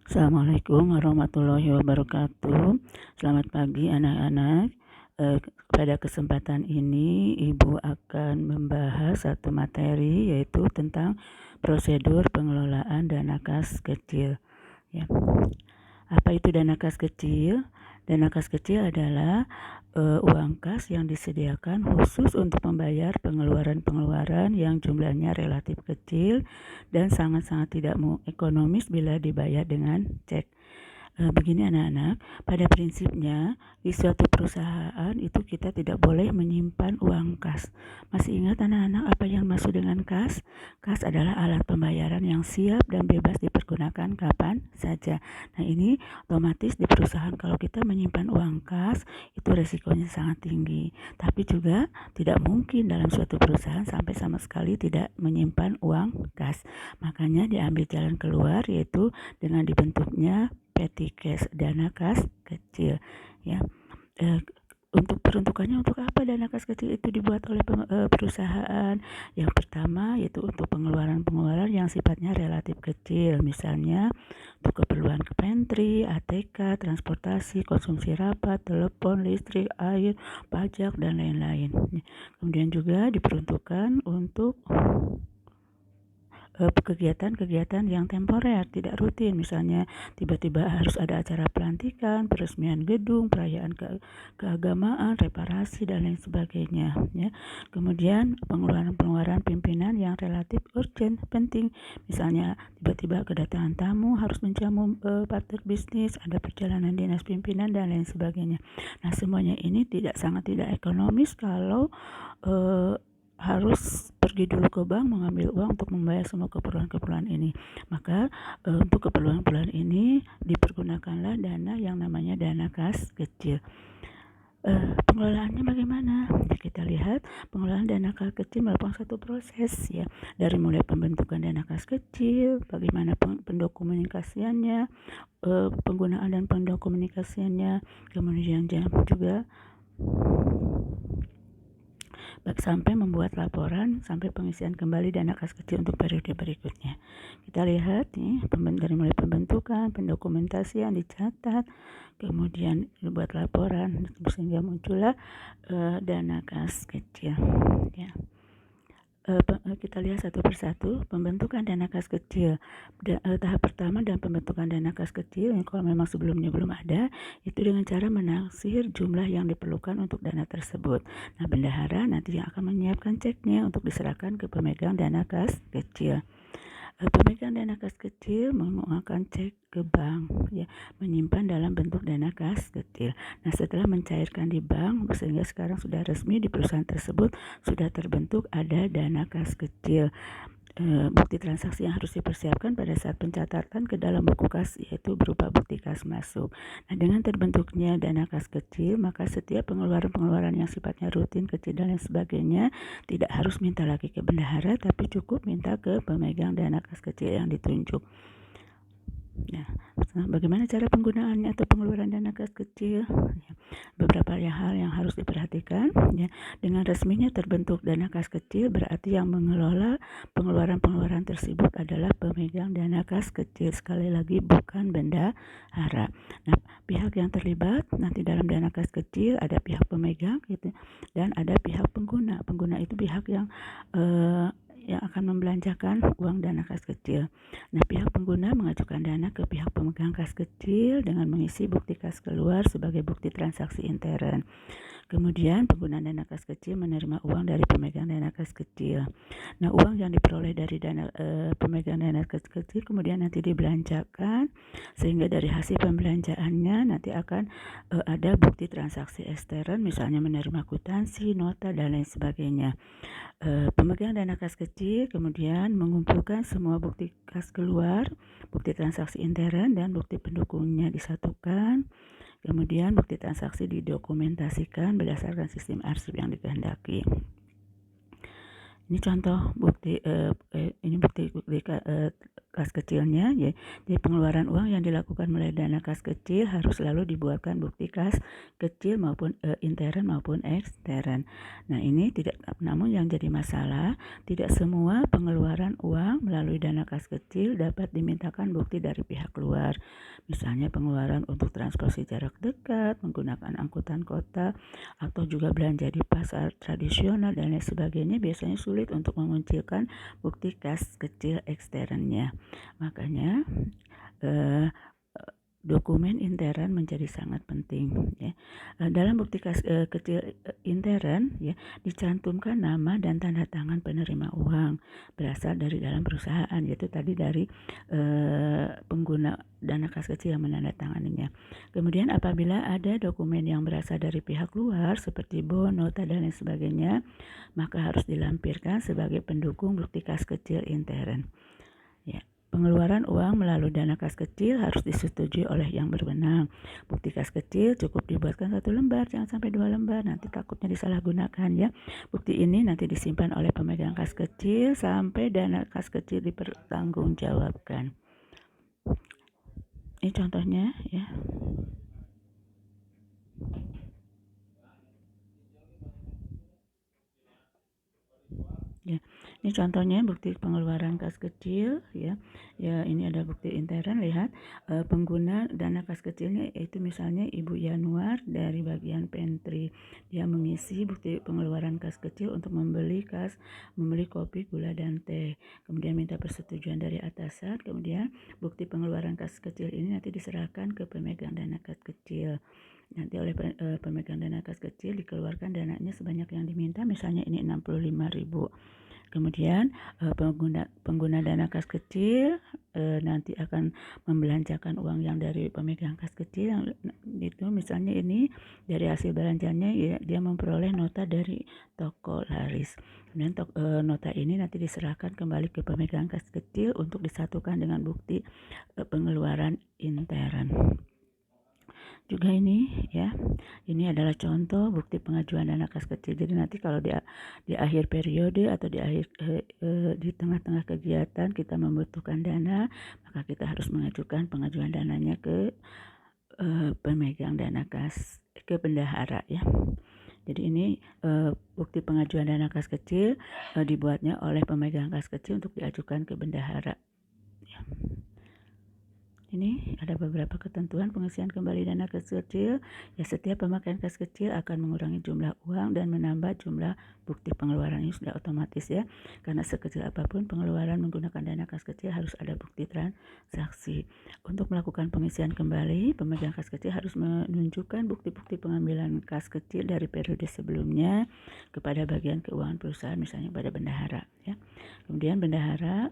Assalamualaikum warahmatullahi wabarakatuh. Selamat pagi anak-anak. Pada kesempatan ini Ibu akan membahas satu materi, yaitu tentang prosedur pengelolaan dana kas kecil. Ya. Apa itu dana kas kecil? Dana kas kecil adalah uang kas yang disediakan khusus untuk membayar pengeluaran-pengeluaran yang jumlahnya relatif kecil dan sangat-sangat tidak ekonomis bila dibayar dengan cek. Begini anak-anak, pada prinsipnya di suatu perusahaan itu kita tidak boleh menyimpan uang kas. Masih ingat anak-anak apa yang masuk dengan kas? Kas adalah alat pembayaran yang siap dan bebas dipergunakan kapan saja. Nah, ini otomatis di perusahaan kalau kita menyimpan uang kas itu resikonya sangat tinggi. Tapi juga tidak mungkin dalam suatu perusahaan sampai sama sekali tidak menyimpan uang kas. Makanya diambil jalan keluar, yaitu dengan dibentuknya petty cash, dana kas kecil. Ya, untuk peruntukannya untuk apa dana kas kecil itu dibuat oleh perusahaan? Yang pertama yaitu untuk pengeluaran-pengeluaran yang sifatnya relatif kecil, misalnya untuk keperluan pantry, ATK, transportasi, konsumsi rapat, telepon, listrik, air, pajak, dan lain-lain. Kemudian juga diperuntukkan untuk kegiatan-kegiatan yang temporer, tidak rutin, misalnya tiba-tiba harus ada acara pelantikan, peresmian gedung, perayaan keagamaan, reparasi, dan lain sebagainya. Ya. Kemudian pengeluaran-pengeluaran pimpinan yang relatif urgent, penting, misalnya tiba-tiba kedatangan tamu, harus menjamu partner bisnis, ada perjalanan dinas pimpinan, dan lain sebagainya. Nah, semuanya ini sangat tidak ekonomis kalau harus pergi dulu ke bank mengambil uang untuk membayar semua keperluan-keperluan ini. Maka untuk keperluan-keperluan ini dipergunakanlah dana yang namanya dana kas kecil. Pengelolaannya bagaimana? Kita lihat pengelolaan dana kas kecil merupakan satu proses, ya, dari mulai pembentukan dana kas kecil, bagaimana pendokumentasiannya, penggunaan dan pendokumentasiannya, kemudian juga sampai membuat laporan, sampai pengisian kembali dana kas kecil untuk periode berikutnya. Kita lihat nih, dari mulai pembentukan, pendokumentasian, dicatat, kemudian dibuat laporan sehingga muncullah dana kas kecil. Ya. Kita lihat satu persatu pembentukan dana kas kecil. Tahap pertama dan pembentukan dana kas kecil, yang kalau memang sebelumnya belum ada, itu dengan cara menaksir jumlah yang diperlukan untuk dana tersebut. Nah, bendahara nanti yang akan menyiapkan ceknya untuk diserahkan ke pemegang dana kas kecil. Pemegang dana kas kecil mengeluarkan cek ke bank, ya, menyimpan dalam bentuk dana kas kecil. Nah, setelah mencairkan di bank, sehingga sekarang sudah resmi di perusahaan tersebut sudah terbentuk ada dana kas kecil. Bukti transaksi yang harus dipersiapkan pada saat pencatatan ke dalam buku kas, yaitu berupa bukti kas masuk. Nah, dengan terbentuknya dana kas kecil, maka setiap pengeluaran-pengeluaran yang sifatnya rutin, kecil, dan lain sebagainya tidak harus minta lagi ke bendahara, tapi cukup minta ke pemegang dana kas kecil yang ditunjuk. Nah, bagaimana cara penggunaannya atau pengeluaran dana kas kecil? Beberapa hal yang harus diperhatikan. Ya. Dengan resminya terbentuk dana kas kecil, berarti yang mengelola pengeluaran-pengeluaran tersebut adalah pemegang dana kas kecil. Sekali lagi, bukan bendahara. Nah, pihak yang terlibat nanti dalam dana kas kecil ada pihak pemegang, gitu, dan ada pihak pengguna. Pengguna itu pihak yang akan membelanjakan uang dana kas kecil. Nah, pihak pengguna mengajukan dana ke pihak pemegang kas kecil dengan mengisi bukti kas keluar sebagai bukti transaksi intern. Kemudian pengguna dana kas kecil menerima uang dari pemegang dana kas kecil. Nah, uang yang diperoleh dari pemegang dana kas kecil kemudian nanti dibelanjakan, sehingga dari hasil pembelanjaannya nanti akan ada bukti transaksi ekstern, misalnya menerima kwitansi, nota, dan lain sebagainya. Pemegang dana kas kecil kemudian mengumpulkan semua bukti kas keluar, bukti transaksi intern, dan bukti pendukungnya disatukan. Kemudian bukti transaksi didokumentasikan berdasarkan sistem arsip yang dikehendaki. Ini contoh bukti kas kas kecilnya, ya. Jadi pengeluaran uang yang dilakukan melalui dana kas kecil harus selalu dibuatkan bukti kas kecil maupun intern maupun ekstern. Nah, ini namun yang jadi masalah, tidak semua pengeluaran uang melalui dana kas kecil dapat dimintakan bukti dari pihak luar. Misalnya pengeluaran untuk transportasi jarak dekat, menggunakan angkutan kota, atau juga belanja di pasar tradisional dan lain sebagainya, biasanya sulit untuk memunculkan bukti kas kecil eksternnya. Makanya dokumen intern menjadi sangat penting, ya. Dalam bukti kas kecil intern, ya, dicantumkan nama dan tanda tangan penerima uang berasal dari dalam perusahaan, yaitu tadi dari pengguna dana kas kecil yang menandatanganinya. Kemudian apabila ada dokumen yang berasal dari pihak luar seperti bon, nota dan lain sebagainya, maka harus dilampirkan sebagai pendukung bukti kas kecil intern, ya. Pengeluaran uang melalui dana kas kecil harus disetujui oleh yang berwenang. Bukti kas kecil cukup dibuatkan 1 lembar, jangan sampai 2 lembar, nanti takutnya disalahgunakan, ya. Bukti ini nanti disimpan oleh pemegang kas kecil sampai dana kas kecil dipertanggungjawabkan. Ini contohnya, ya. Ya, ini contohnya bukti pengeluaran kas kecil, ya. Ya, ini ada bukti intern, lihat pengguna dana kas kecilnya yaitu misalnya Ibu Yanuar dari bagian pantry. Dia mengisi bukti pengeluaran kas kecil untuk membeli kopi, gula dan teh. Kemudian minta persetujuan dari atasan, kemudian bukti pengeluaran kas kecil ini nanti diserahkan ke pemegang dana kas kecil. Nanti oleh pemegang dana kas kecil dikeluarkan dananya sebanyak yang diminta, misalnya ini 65.000. Kemudian pengguna dana kas kecil nanti akan membelanjakan uang yang dari pemegang kas kecil yang itu, misalnya ini dari hasil belanjanya, ya, dia memperoleh nota dari toko laris. Kemudian nota ini nanti diserahkan kembali ke pemegang kas kecil untuk disatukan dengan bukti pengeluaran intern. Juga ini, ya, ini adalah contoh bukti pengajuan dana kas kecil. Jadi nanti kalau di akhir periode atau di tengah-tengah kegiatan kita membutuhkan dana, maka kita harus mengajukan pengajuan dananya ke pemegang dana kas, ke bendahara, ya. Jadi ini bukti pengajuan dana kas kecil dibuatnya oleh pemegang kas kecil untuk diajukan ke bendahara, ya. Ini ada beberapa ketentuan pengisian kembali dana kas kecil. Ya, setiap pemakaian kas kecil akan mengurangi jumlah uang dan menambah jumlah bukti pengeluaran. Ini sudah otomatis, ya. Karena sekecil apapun pengeluaran menggunakan dana kas kecil harus ada bukti transaksi. Untuk melakukan pengisian kembali, pemegang kas kecil harus menunjukkan bukti-bukti pengambilan kas kecil dari periode sebelumnya kepada bagian keuangan perusahaan, misalnya pada bendahara, ya. Kemudian bendahara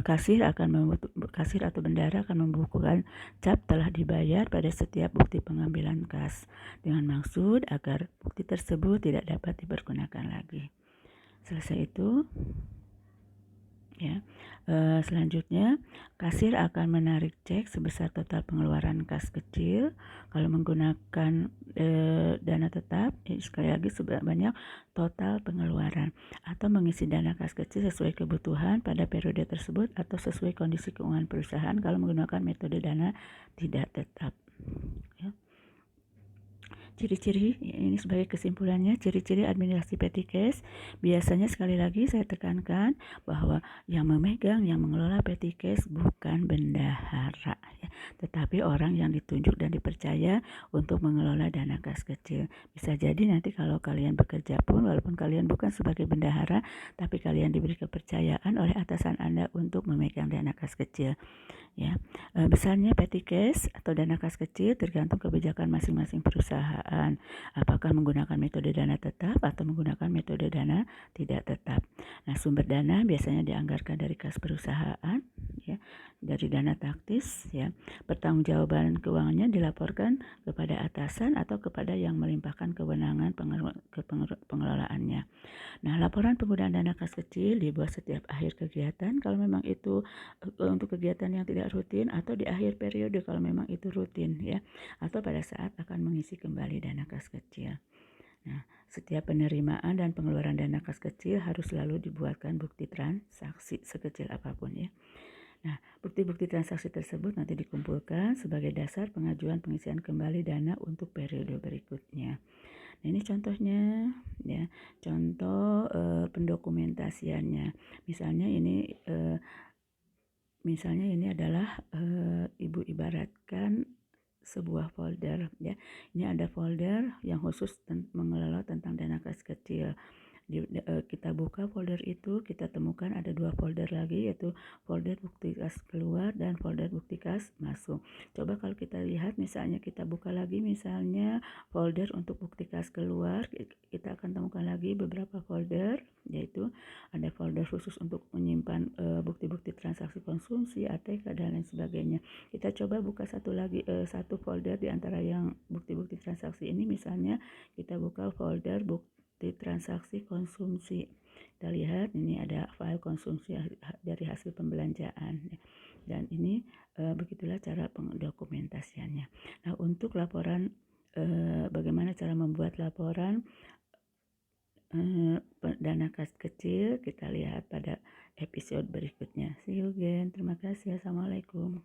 kasir atau bendahara akan membukukan cap telah dibayar pada setiap bukti pengambilan kas dengan maksud agar bukti tersebut tidak dapat dipergunakan lagi. Selesai itu, ya. Selanjutnya, kasir akan menarik cek sebesar total pengeluaran kas kecil. Kalau menggunakan dana tetap, sekali lagi sebanyak total pengeluaran, atau mengisi dana kas kecil sesuai kebutuhan pada periode tersebut atau sesuai kondisi keuangan perusahaan kalau menggunakan metode dana tidak tetap, ya. Ciri-ciri, ini sebagai kesimpulannya, ciri-ciri administrasi petty cash biasanya, sekali lagi saya tekankan bahwa yang memegang, yang mengelola petty cash bukan bendahara, ya, tetapi orang yang ditunjuk dan dipercaya untuk mengelola dana kas kecil. Bisa jadi nanti kalau kalian bekerja pun, walaupun kalian bukan sebagai bendahara, tapi kalian diberi kepercayaan oleh atasan Anda untuk memegang dana kas kecil, ya. Besarnya petty cash atau dana kas kecil tergantung kebijakan masing-masing perusahaan. Apakah menggunakan metode dana tetap atau menggunakan metode dana tidak tetap. Nah, sumber dana biasanya dianggarkan dari kas perusahaan, ya, dari dana taktis, ya. Pertanggungjawaban keuangannya dilaporkan kepada atasan atau kepada yang melimpahkan kewenangan pengelolaannya. Nah, laporan penggunaan dana kas kecil dibuat setiap akhir kegiatan kalau memang itu untuk kegiatan yang tidak rutin, atau di akhir periode kalau memang itu rutin, ya, atau pada saat akan mengisi kembali dana kas kecil. Nah, setiap penerimaan dan pengeluaran dana kas kecil harus selalu dibuatkan bukti transaksi sekecil apapun ya. Nah, bukti-bukti transaksi tersebut nanti dikumpulkan sebagai dasar pengajuan pengisian kembali dana untuk periode berikutnya. Nah, ini contohnya ya, contoh pendokumentasiannya. Misalnya ini adalah Ibu ibaratkan sebuah folder ya. Ini ada folder yang khusus mengelola tentang dana kas kecil. Kita buka folder itu, kita temukan ada 2 folder lagi, yaitu folder bukti kas keluar dan folder bukti kas masuk. Coba kalau kita lihat, misalnya kita buka lagi misalnya folder untuk bukti kas keluar, kita akan temukan lagi beberapa folder, yaitu ada folder khusus untuk menyimpan bukti-bukti transaksi konsumsi, ATK dan lain sebagainya. Kita coba buka satu folder di antara yang bukti-bukti transaksi ini, misalnya kita buka folder bukti transaksi konsumsi. Kita lihat ini ada file konsumsi dari hasil pembelanjaan dan ini begitulah cara pendokumentasiannya. Nah, untuk laporan bagaimana cara membuat laporan dana kas kecil, kita lihat pada episode berikutnya. See you again. Terima kasih. Assalamualaikum.